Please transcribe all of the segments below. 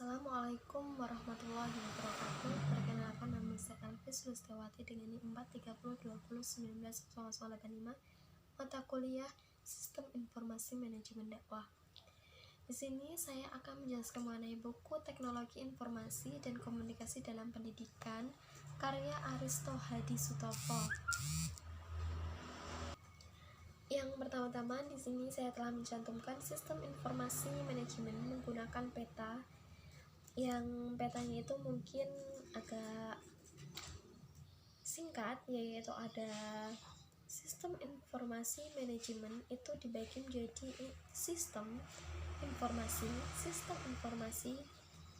Assalamualaikum warahmatullahi wabarakatuh. Perkenalkan, nama saya Elvis Lustewati dengan NIM 43020190085, mata kuliah Sistem Informasi Manajemen Dakwah. Di sini saya akan menjelaskan mengenai buku Teknologi Informasi dan Komunikasi dalam Pendidikan karya Aristo Hadi Sutopo. Yang pertama-tama di sini saya telah mencantumkan sistem informasi manajemen menggunakan peta. Yang petanya itu mungkin agak singkat, yaitu ada sistem informasi manajemen itu dibagi menjadi sistem informasi,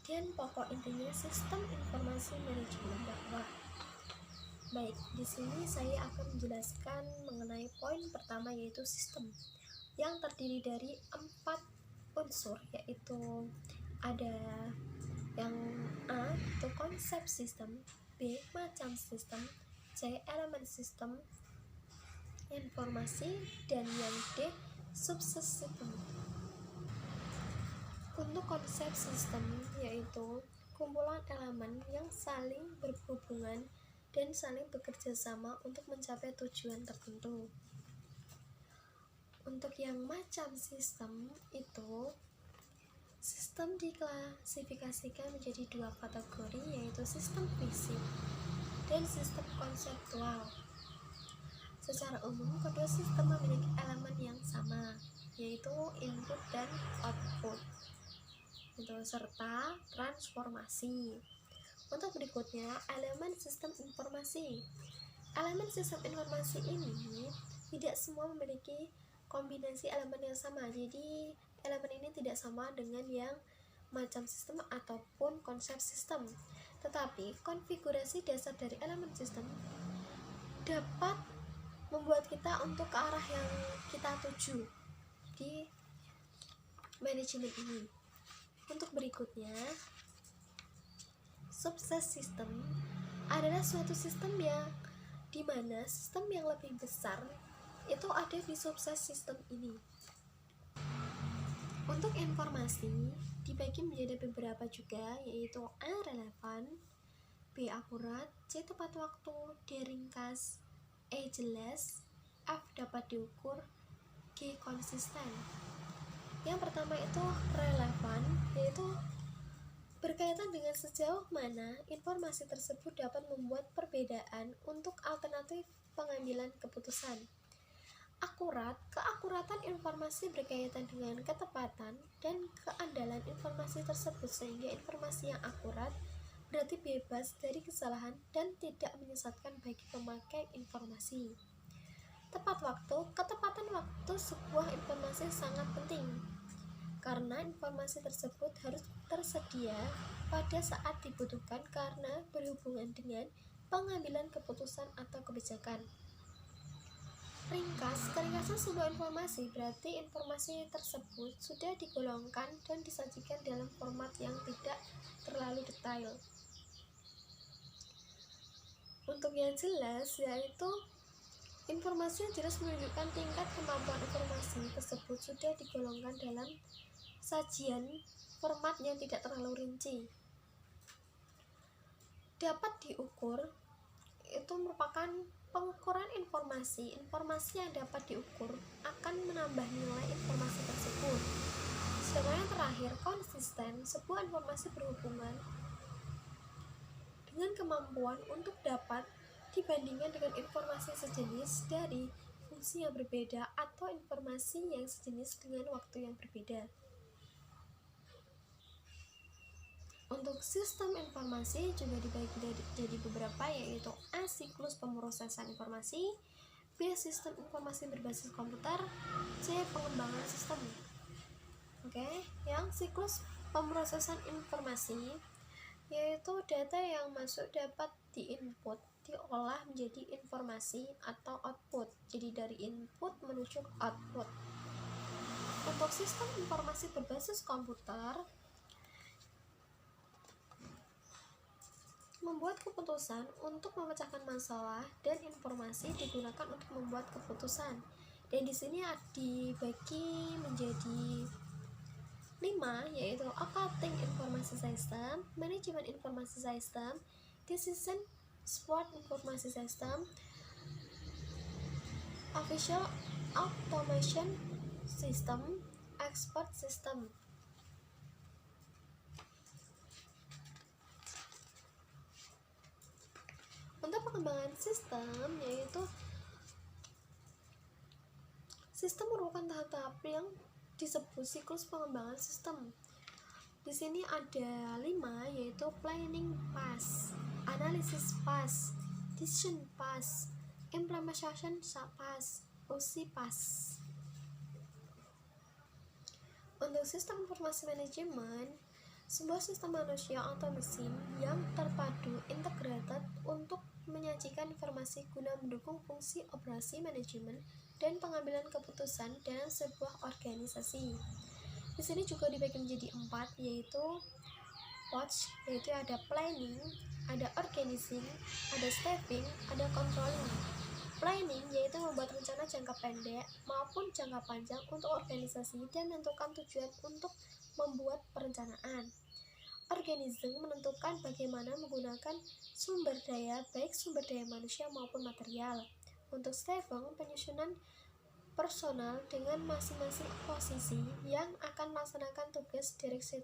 dan pokok intinya sistem informasi manajemen dakwah. Baik, di sini saya akan menjelaskan mengenai poin pertama, yaitu sistem yang terdiri dari 4 unsur, yaitu ada yang A itu konsep sistem, B macam sistem, C elemen sistem informasi, dan yang D subsistem. Untuk konsep sistem yaitu kumpulan elemen yang saling berhubungan dan saling bekerja sama untuk mencapai tujuan tertentu. Untuk yang macam sistem itu, sistem diklasifikasikan menjadi 2 kategori, yaitu sistem fisik dan sistem konseptual. Secara umum, kedua sistem memiliki elemen yang sama, yaitu input dan output, serta transformasi. Untuk berikutnya, elemen sistem informasi. Elemen sistem informasi ini tidak semua memiliki kombinasi elemen yang sama, jadi elemen ini tidak sama dengan yang macam sistem ataupun konsep sistem. Tetapi konfigurasi dasar dari elemen sistem dapat membuat kita untuk ke arah yang kita tuju di manajemen ini. Untuk berikutnya, subsistem adalah suatu sistem yang dimana sistem yang lebih besar itu ada di subsistem ini. Untuk informasi dibagi menjadi beberapa juga, yaitu A relevan, B akurat, C tepat waktu, D ringkas, E jelas, F dapat diukur, G konsisten. Yang pertama itu relevan, yaitu berkaitan dengan sejauh mana informasi tersebut dapat membuat perbedaan untuk alternatif pengambilan keputusan. Akurat, keakuratan informasi berkaitan dengan ketepatan dan keandalan informasi tersebut, sehingga informasi yang akurat berarti bebas dari kesalahan dan tidak menyesatkan bagi pemakai informasi. Tepat waktu, ketepatan waktu sebuah informasi sangat penting karena informasi tersebut harus tersedia pada saat dibutuhkan karena berhubungan dengan pengambilan keputusan atau kebijakan. Ringkas, keringkasan sebuah informasi berarti informasi tersebut sudah digolongkan dan disajikan dalam format yang tidak terlalu detail. Untuk yang jelas, yaitu informasi yang jelas menunjukkan tingkat kemampuan informasi tersebut sudah digolongkan dalam sajian format yang tidak terlalu rinci. Dapat diukur itu merupakan pengukuran informasi yang dapat diukur akan menambah nilai informasi tersebut. Sedangkan yang terakhir, konsisten, sebuah informasi berhubungan dengan kemampuan untuk dapat dibandingkan dengan informasi sejenis dari fungsi yang berbeda atau informasi yang sejenis dengan waktu yang berbeda. Untuk sistem informasi juga dibagi jadi beberapa, yaitu A siklus pemrosesan informasi, B sistem informasi berbasis komputer, C pengembangan sistem. Yang siklus pemrosesan informasi yaitu data yang masuk dapat diinput, diolah menjadi informasi atau output. Jadi dari input menuju output. Untuk sistem informasi berbasis komputer membuat keputusan untuk memecahkan masalah dan informasi digunakan untuk membuat keputusan. Dan di sini dibagi menjadi 5, yaitu accounting informasi system, manajemen informasi sistem, decision support informasi sistem, official automation system, export system. Untuk pengembangan sistem, yaitu sistem merupakan tahap-tahap yang disebut siklus pengembangan sistem. Di sini ada 5, yaitu planning phase, analysis phase, decision phase, implementation phase, OC phase. Untuk sistem informasi manajemen, sebuah sistem manusia atau mesin yang terpadu integrated untuk menyajikan informasi guna mendukung fungsi operasi manajemen dan pengambilan keputusan dalam sebuah organisasi. Di sini juga dibagi menjadi 4, yaitu watch, yaitu ada planning, ada organizing, ada staffing, ada controlling. Planning yaitu membuat rencana jangka pendek maupun jangka panjang untuk organisasi dan menentukan tujuan untuk membuat perencanaan. Organizing menentukan bagaimana menggunakan sumber daya, baik sumber daya manusia maupun material. Untuk staffing, penyusunan personal dengan masing-masing posisi yang akan melaksanakan tugas. Direction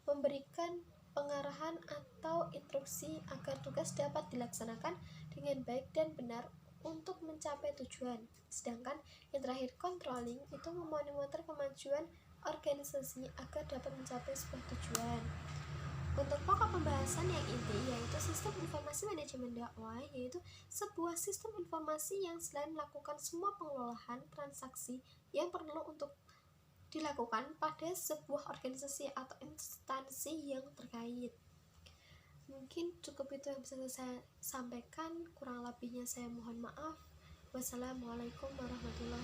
memberikan pengarahan atau instruksi agar tugas dapat dilaksanakan dengan baik dan benar untuk mencapai tujuan. Sedangkan yang terakhir, controlling, itu memonitor kemajuan organisasi agar dapat mencapai sebuah tujuan. Untuk pokok pembahasan yang inti, yaitu sistem informasi manajemen dakwah, yaitu sebuah sistem informasi yang selain melakukan semua pengelolaan transaksi yang perlu untuk dilakukan pada sebuah organisasi atau instansi yang terkait. Mungkin cukup itu yang bisa saya sampaikan, kurang lebihnya saya mohon maaf. Wassalamualaikum warahmatullahi